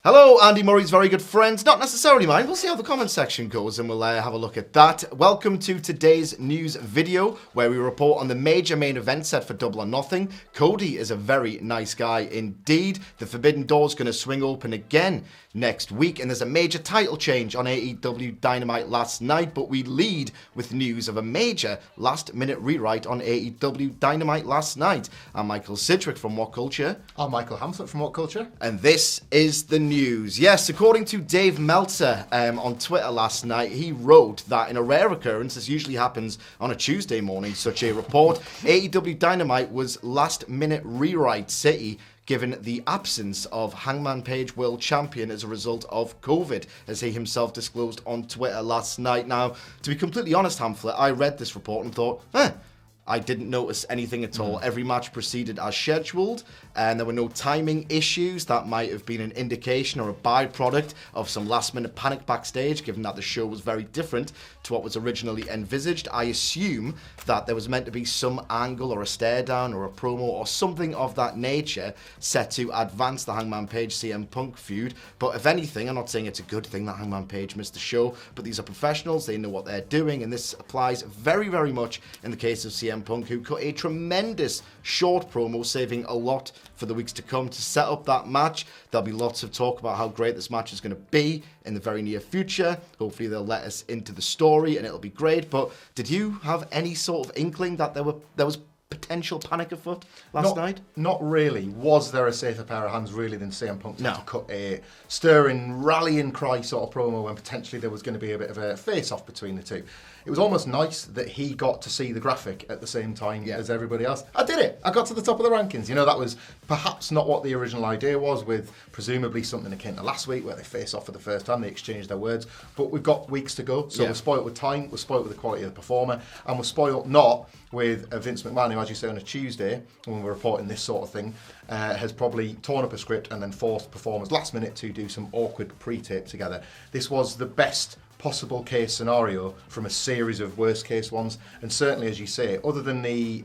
Hello, Andy Murray's very good friends. Not necessarily mine. We'll see how the comment section goes and we'll have a look at that. Welcome to today's news video where we report on the major main event set for Double or Nothing. Cody is a very nice guy indeed. The Forbidden Door's going to swing open again next week, and there's a major title change on AEW Dynamite last night, but we lead with news of a major last-minute rewrite on AEW Dynamite last night. I'm Michael Sidgwick from WhatCulture. I'm Michael Hamflett from WhatCulture. And this is the news. Yes, according to Dave Meltzer on Twitter last night, he wrote that in a rare occurrence, this usually happens on a Tuesday morning, such a report, AEW Dynamite was last-minute rewrite city, given the absence of Hangman Page World Champion as a result of COVID, as he himself disclosed on Twitter last night. Now, to be completely honest, Hamflet, I read this report and thought, I didn't notice anything at all. Every match proceeded as scheduled, and there were no timing issues. That might have been an indication or a byproduct of some last-minute panic backstage, given that the show was very different to what was originally envisaged. I assume that there was meant to be some angle or a stare down or a promo or something of that nature set to advance the Hangman Page CM Punk feud. But if anything, I'm not saying it's a good thing that Hangman Page missed the show, but these are professionals, they know what they're doing, and this applies very, very much in the case of CM Punk, who cut a tremendous short promo, saving a lot for the weeks to come to set up that match. There'll be lots of talk about how great this match is going to be in the very near future. Hopefully they'll let us into the story and it'll be great. But did you have any sort of inkling that there was potential panic afoot last night? Not really. Was there a safer pair of hands really than CM Punk to cut a stirring rallying cry sort of promo when potentially there was going to be a bit of a face-off between the two? It was almost nice that he got to see the graphic at the same time as everybody else. I did it. I got to the top of the rankings. You know, that was perhaps not what the original idea was, with presumably something akin to last week where they face off for the first time, they exchanged their words. But we've got weeks to go, so we're spoiled with time, we're spoiled with the quality of the performer, and we're spoiled not with Vince McMahon, who, as you say, on a Tuesday, when we're reporting this sort of thing, has probably torn up a script and then forced performers last minute to do some awkward pre-tape together. This was the best possible case scenario from a series of worst case ones, and certainly, as you say, other than the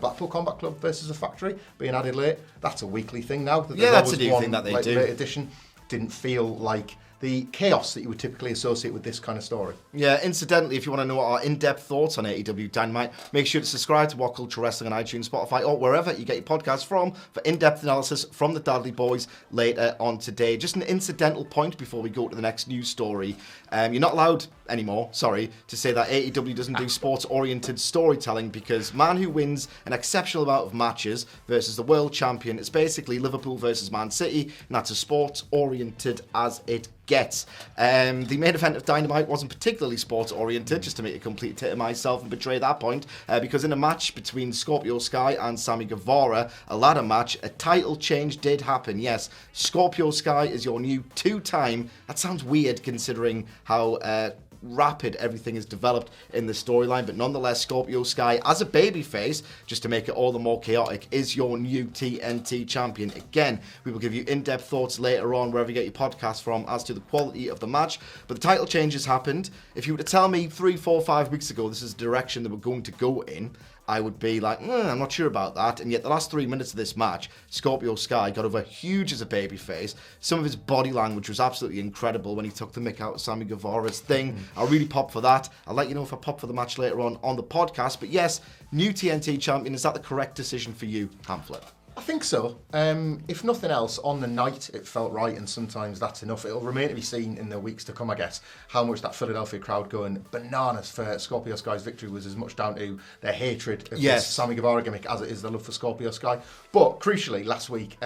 Blackpool Combat Club versus a Factory being added late, that's a weekly thing now. That's a new thing that they do. Late edition didn't feel like the chaos that you would typically associate with this kind of story. Yeah, incidentally, if you want to know our in-depth thoughts on AEW Dynamite, make sure to subscribe to WhatCulture Wrestling on iTunes, Spotify, or wherever you get your podcasts from for in-depth analysis from the Dudley Boys later on today. Just an incidental point before we go to the next news story. You're not allowed anymore, to say that AEW doesn't do sports-oriented storytelling, because man who wins an exceptional amount of matches versus the world champion is basically Liverpool versus Man City, and that's as sports-oriented as it gets. The main event of Dynamite wasn't particularly sports-oriented, just to make a complete tit of myself and betray that point, because in a match between Scorpio Sky and Sammy Guevara, a ladder match, a title change did happen. Yes, Scorpio Sky is your new two-time, that sounds weird considering how rapid everything is developed in the storyline, but nonetheless, Scorpio Sky as a babyface, just to make it all the more chaotic, is your new TNT champion. Again, we will give you in-depth thoughts later on wherever you get your podcast from as to the quality of the match, but the title changes happened. If you were to tell me 3, 4, 5 weeks ago this is the direction that we're going to go in, I would be like, I'm not sure about that. And yet the last 3 minutes of this match, Scorpio Sky got over huge as a babyface. Some of his body language was absolutely incredible when he took the mick out of Sammy Guevara's thing. I really popped for that. I'll let you know if I pop for the match later on the podcast. But yes, new TNT champion. Is that the correct decision for you, Hamflet? I think so. If nothing else, on the night it felt right, and sometimes that's enough. It'll remain to be seen in the weeks to come, I guess, how much that Philadelphia crowd going bananas for Scorpio Sky's victory was as much down to their hatred of this Sammy Guevara gimmick as it is the love for Scorpio Sky. But crucially, last week,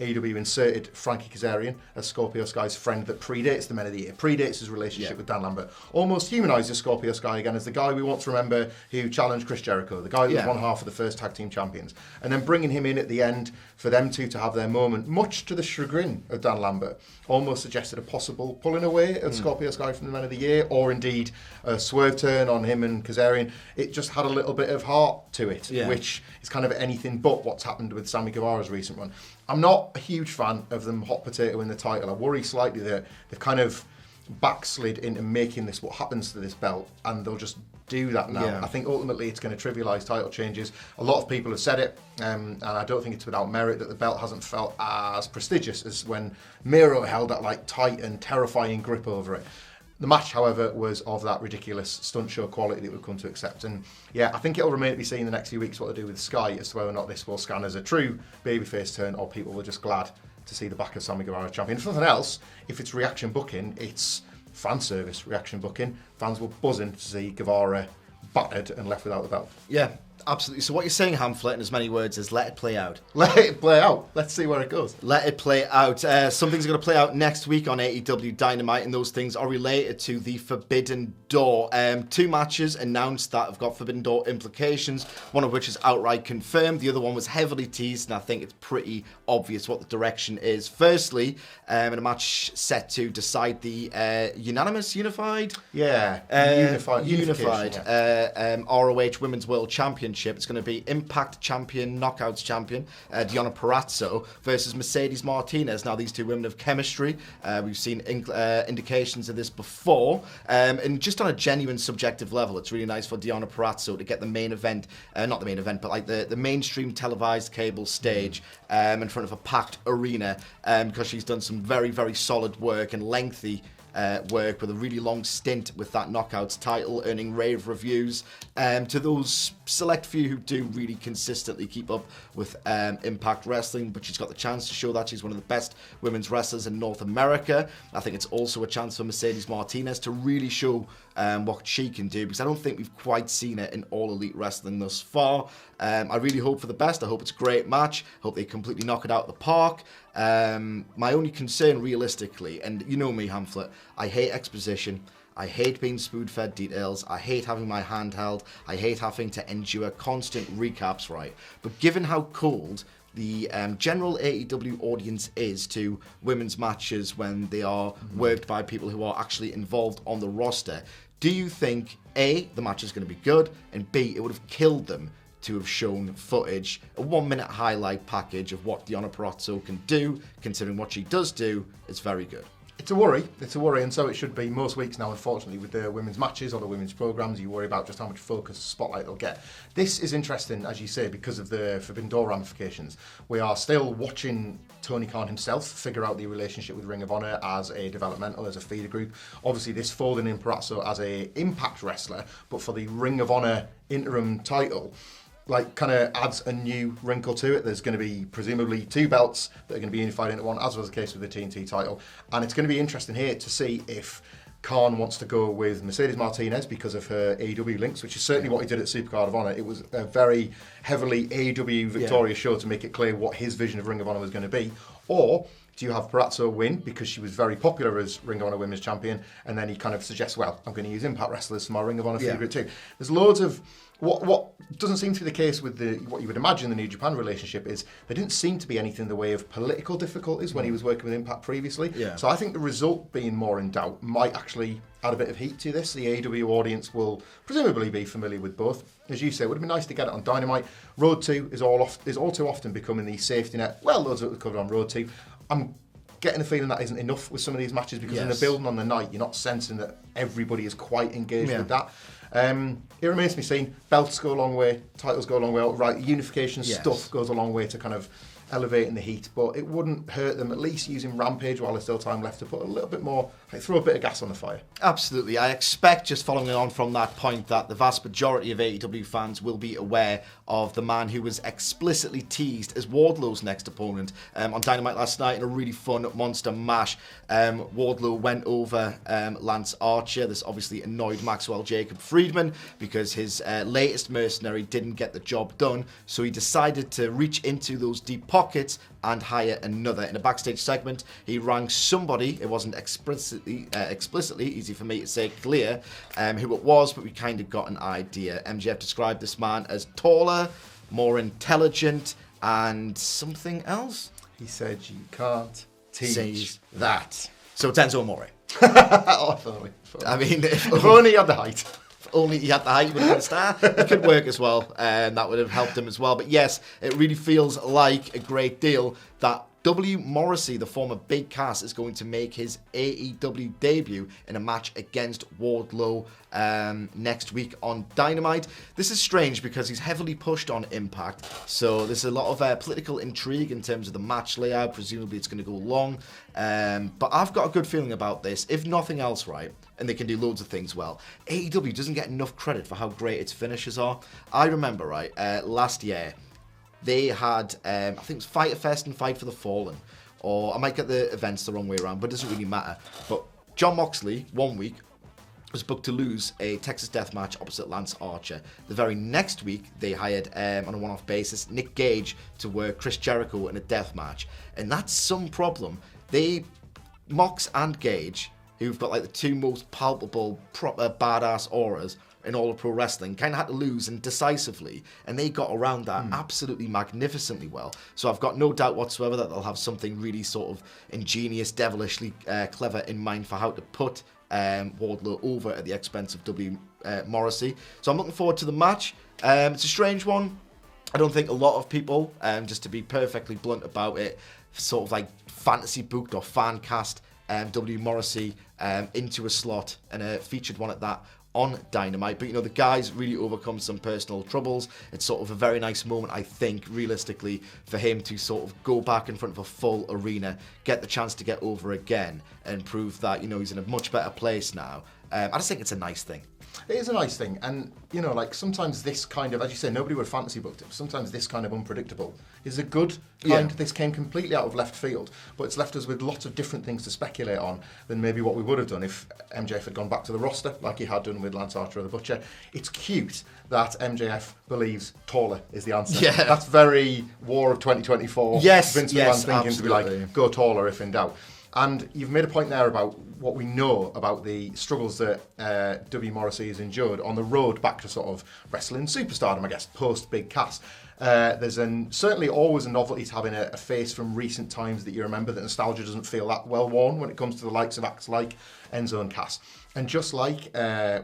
AEW inserted Frankie Kazarian as Scorpio Sky's friend that predates the Men of the Year, predates his relationship with Dan Lambert, almost humanises Scorpio Sky again as the guy we want to remember who challenged Chris Jericho, the guy who was one half of the first tag team champions, and then bringing him in at the end for them two to have their moment, much to the chagrin of Dan Lambert, almost suggested a possible pulling away of Scorpio Sky from the Men of the Year, or indeed a swerve turn on him and Kazarian. It just had a little bit of heart to it, which is kind of anything but what's happened with Sammy Guevara's recent run. I'm not a huge fan of them hot potato in the title. I worry slightly that they've kind of backslid into making this what happens to this belt, and they'll just do that now. Yeah. I think ultimately it's going to trivialise title changes. A lot of people have said it, and I don't think it's without merit that the belt hasn't felt as prestigious as when Miro held that like tight and terrifying grip over it. The match, however, was of that ridiculous stunt show quality that we've come to accept. And yeah, I think it'll remain to be seen in the next few weeks what they do with Sky as to whether or not this will scan as a true babyface turn, or people were just glad to see the back of Sammy Guevara champion. If nothing else, if it's reaction booking, it's fan service reaction booking. Fans were buzzing to see Guevara battered and left without the belt. Yeah, absolutely. So what you're saying, Hamflet, in as many words, is let it play out. Let it play out. Let's see where it goes. Let it play out. Something's going to play out next week on AEW Dynamite, and those things are related to the Forbidden Door. 2 matches announced that have got Forbidden Door implications, one of which is outright confirmed. The other one was heavily teased, and I think it's pretty obvious what the direction is. Firstly, in a match set to decide the unified ROH Women's World Championship. It's going to be Impact Champion, Knockouts Champion, Deonna Purrazzo versus Mercedes Martinez. Now, these two women have chemistry. We've seen indications of this before. And just on a genuine subjective level, it's really nice for Deonna Purrazzo to get the main event, not the main event, but like the mainstream televised cable stage in front of a packed arena, because she's done some very, very solid work and lengthy work with a really long stint with that Knockouts title, earning rave reviews. To those select few who do really consistently keep up with Impact Wrestling, but she's got the chance to show that she's one of the best women's wrestlers in North America. I think it's also a chance for Mercedes Martinez to really show what she can do, because I don't think we've quite seen it in All Elite Wrestling thus far. I really hope for the best. I hope it's a great match. I hope they completely knock it out of the park. My only concern realistically, and you know me, Hamflet, I hate exposition. I hate being spoon-fed details. I hate having my hand held. I hate having to endure constant recaps, right? But given how cold the general AEW audience is to women's matches when they are worked by people who are actually involved on the roster, do you think, A, the match is going to be good, and B, it would have killed them to have shown footage, a 1-minute highlight package of what Deonna Purrazzo can do, considering what she does do, is very good. It's a worry, and so it should be most weeks now, unfortunately, with the women's matches or the women's programmes. You worry about just how much focus, spotlight they'll get. This is interesting, as you say, because of the Forbidden Door ramifications. We are still watching Tony Khan himself figure out the relationship with Ring of Honor as a developmental, as a feeder group. Obviously, this folding in Purrazzo as a Impact wrestler, but for the Ring of Honor interim title, like, kind of adds a new wrinkle to it. There's going to be presumably 2 belts that are going to be unified into one, as was the case with the TNT title. And it's going to be interesting here to see if Khan wants to go with Mercedes Martinez because of her AEW links, which is certainly what he did at Supercard of Honor. It was a very heavily AEW victorious show to make it clear what his vision of Ring of Honor was going to be. Or do you have Purrazzo win because she was very popular as Ring of Honor Women's Champion, and then he kind of suggests, well, I'm going to use Impact wrestlers for my Ring of Honor feeder group too. There's loads of... What doesn't seem to be the case with what you would imagine the New Japan relationship is there didn't seem to be anything in the way of political difficulties when he was working with Impact previously. Yeah. So I think the result being more in doubt might actually add a bit of heat to this. The AEW audience will presumably be familiar with both. As you say, it would have been nice to get it on Dynamite. Road 2 is all too often becoming the safety net. Well, loads of it covered on Road 2. I'm getting the feeling that isn't enough with some of these matches because in the building on the night, you're not sensing that everybody is quite engaged with that. It remains to be seen. Belts go a long way, titles go a long way. Right, unification stuff goes a long way to kind of elevating the heat, but it wouldn't hurt them at least using Rampage while there's still time left to put a little bit more, like throw a bit of gas on the fire. Absolutely. I expect, just following on from that point, that the vast majority of AEW fans will be aware of the man who was explicitly teased as Wardlow's next opponent on Dynamite last night in a really fun monster mash. Wardlow went over Lance Archer. This obviously annoyed Maxwell Jacob Friedman because his latest mercenary didn't get the job done, so he decided to reach into those deep pockets and hire another. In a backstage segment, he rang somebody, it wasn't explicitly easy for me to say clear who it was, but we kind of got an idea. MJF described this man as taller, more intelligent, and something else. He said you can't teach that. So Tenzo Amore. I mean, if only he had the height. Only he had the height, he would have been a star. It could work as well, and that would have helped him as well. But yes, it really feels like a great deal that Morrissey, the former Big Cass, is going to make his AEW debut in a match against Wardlow next week on Dynamite. This is strange because he's heavily pushed on Impact, so there's a lot of political intrigue in terms of the match layout. Presumably it's going to go long, but I've got a good feeling about this. If nothing else, right, and they can do loads of things well, AEW doesn't get enough credit for how great its finishes are. I remember, right, last year, they had, I think it was Fyter Fest and Fight for the Fallen. Or I might get the events the wrong way around, but it doesn't really matter. But Jon Moxley, 1 week, was booked to lose a Texas Death Match opposite Lance Archer. The very next week, they hired, on a one-off basis, Nick Gage to work Chris Jericho in a death match. And that's some problem. Mox and Gage, who've got like the two most palpable, proper badass auras in all of pro wrestling, kind of had to lose, and decisively, and they got around that absolutely magnificently well. So I've got no doubt whatsoever that they'll have something really sort of ingenious, devilishly clever in mind for how to put Wardlow over at the expense of Morrissey. So I'm looking forward to the match. It's a strange one. I don't think a lot of people, just to be perfectly blunt about it, sort of like fantasy booked or fan cast Morrissey into a slot, and a featured one at that, on Dynamite. But, you know, the guy's really overcome some personal troubles. It's sort of a very nice moment, I think, realistically, for him to sort of go back in front of a full arena, get the chance to get over again, and prove that, you know, he's in a much better place now. I just think it's a nice thing. It is a nice thing, and you know, like sometimes this kind of, as you say, nobody would fantasy booked it. Sometimes this kind of unpredictable is a good kind. Yeah. This came completely out of left field, but it's left us with lots of different things to speculate on than maybe what we would have done if MJF had gone back to the roster like he had done with Lance Archer or the Butcher. It's cute that MJF believes taller is the answer. Yeah. That's very War of 2024. Yes, Vince McMahon thinking absolutely. To be like, go taller if in doubt. And you've made a point there about what we know about the struggles that W. Morrissey has endured on the road back to sort of wrestling superstardom, I guess, post Big Cass. There's certainly always a novelty to having a face from recent times that you remember, that nostalgia doesn't feel that well worn when it comes to the likes of acts like Enzo and Cass. And just like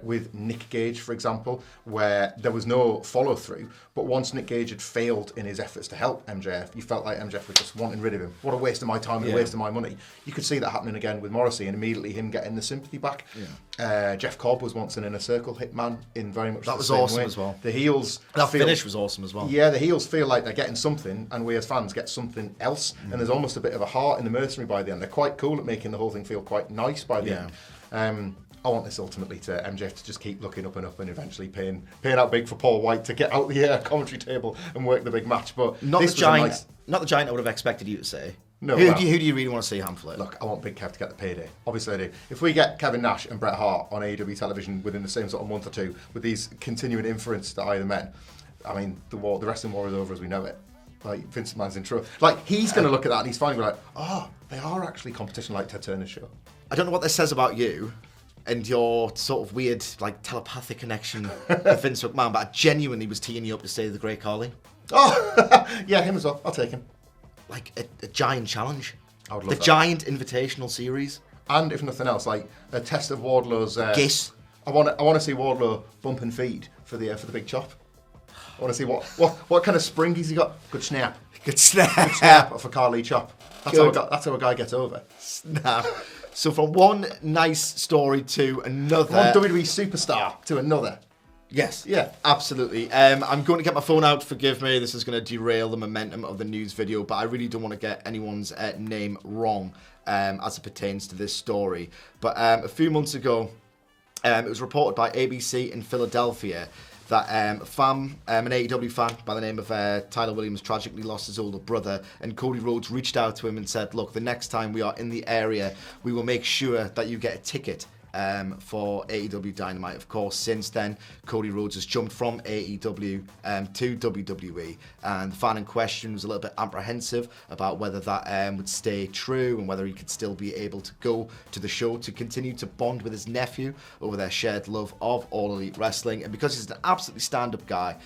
with Nick Gage, for example, where there was no follow-through, but once Nick Gage had failed in his efforts to help MJF, you felt like MJF was just wanting rid of him. What a waste of my time and a waste of my money. You could see that happening again with Morrissey, and immediately him getting the sympathy back. Yeah. Jeff Cobb was once an Inner Circle hitman in very much the same way. That was awesome as well. The heels... That finish was awesome as well. Yeah, the heels feel like they're getting something, and we as fans get something else, and there's almost a bit of a heart in the mercenary by the end. They're quite cool at making the whole thing feel quite nice by the end. I want this ultimately to MJF to just keep looking up and eventually paying out big for Paul White to get out the commentary table and work the big match. But not the giant I would have expected you to say. No, who do you really want to see Hamflet? Look, I want Big Kev to get the payday. Obviously I do. If we get Kevin Nash and Bret Hart on AEW television within the same sort of month or two, with these continuing inference to either men, I mean, the wrestling war is over as we know it. Like, Vince McMahon's in trouble. Like, he's going to look at that and he's finally like, they are actually competition like Ted Turner's show. I don't know what this says about you and your sort of weird, like, telepathic connection with Vince McMahon, but I genuinely was teeing you up to say the Great Khali. Oh, yeah, him as well. I'll take him. Like a giant challenge. I would love that. The giant invitational series. And if nothing else, like a test of Wardlow's... Giss. I want to see Wardlow bump and feed for the big chop. I want to see what kind of spring he's got. Good snap. Good snap. Good snap for Khali chop. That's how a guy gets over. Snap. So from one nice story to another... One WWE superstar to another. Yes, yeah, absolutely. I'm going to get my phone out, forgive me, this is going to derail the momentum of the news video, but I really don't want to get anyone's name wrong as it pertains to this story. But a few months ago, it was reported by ABC in Philadelphia that an AEW fan by the name of Tyler Williams tragically lost his older brother, and Cody Rhodes reached out to him and said, look, the next time we are in the area, we will make sure that you get a ticket for AEW Dynamite. Of course, since then, Cody Rhodes has jumped from AEW to WWE, and the fan in question was a little bit apprehensive about whether that would stay true and whether he could still be able to go to the show to continue to bond with his nephew over their shared love of All Elite Wrestling. And because he's an absolutely stand-up guy,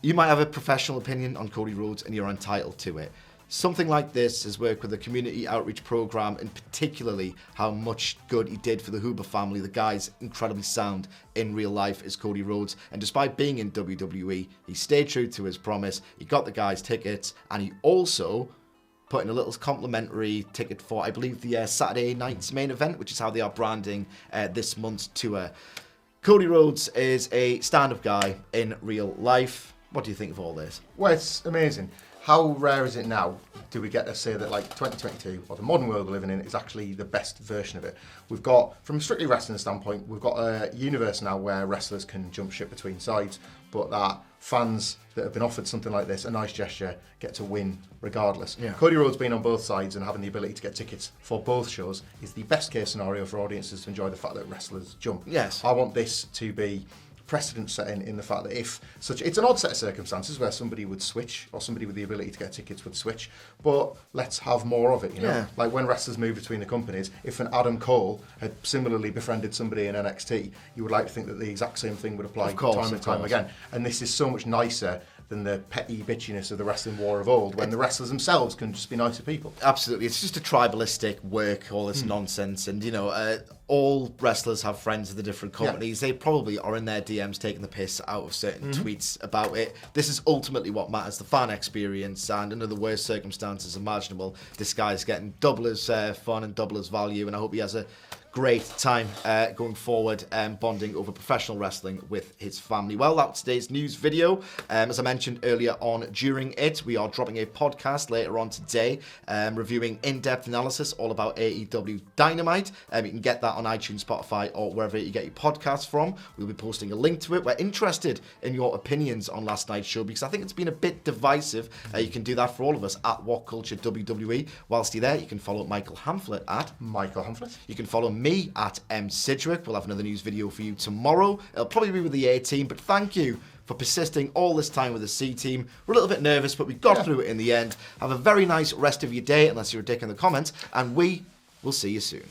you might have a professional opinion on Cody Rhodes and you're entitled to it. Something like this has worked with the community outreach program, and particularly how much good he did for the Huber family. The guy's incredibly sound in real life is Cody Rhodes, and despite being in WWE, he stayed true to his promise. He got the guys tickets, and he also put in a little complimentary ticket for, I believe, the Saturday night's main event, which is how they are branding this month's tour. Cody Rhodes is a stand-up guy in real life. What do you think of all this? Well, it's amazing. How rare is it now do we get to say that like 2022 or the modern world we're living in is actually the best version of it? We've got, from a strictly wrestling standpoint, we've got a universe now where wrestlers can jump ship between sides, but that fans that have been offered something like this, a nice gesture, get to win regardless. Yeah. Cody Rhodes being on both sides and having the ability to get tickets for both shows is the best case scenario for audiences to enjoy the fact that wrestlers jump. Yes. I want this to be precedent setting in the fact that if such, it's an odd set of circumstances where somebody would switch or somebody with the ability to get tickets would switch, but let's have more of it, you know. Yeah. Like when wrestlers move between the companies, if an Adam Cole had similarly befriended somebody in NXT, you would like to think that the exact same thing would apply time and time again. And this is so much nicer than the petty bitchiness of the wrestling war of old, when the wrestlers themselves can just be nicer people. Absolutely. It's just a tribalistic work, all this nonsense. And, you know, all wrestlers have friends of the different companies. Yeah. They probably are in their DMs taking the piss out of certain tweets about it. This is ultimately what matters, the fan experience. And under the worst circumstances imaginable, this guy's getting double as fun and double as value. And I hope he has a great time going forward, bonding over professional wrestling with his family. Well, that's today's news video. As I mentioned earlier on during it, we are dropping a podcast later on today, reviewing in-depth analysis all about AEW Dynamite. You can get that on iTunes, Spotify, or wherever you get your podcasts from. We'll be posting a link to it. We're interested in your opinions on last night's show because I think it's been a bit divisive. You can do that for all of us at WhatCulture WWE. Whilst you're there, you can follow Michael Hamflett at Michael Hamflett. You can follow me at M. Sidgwick. We'll have another news video for you tomorrow. It'll probably be with the A team, but thank you for persisting all this time with the C team. We're a little bit nervous, but we got through it in the end. Have a very nice rest of your day, unless you're a dick in the comments, and we will see you soon.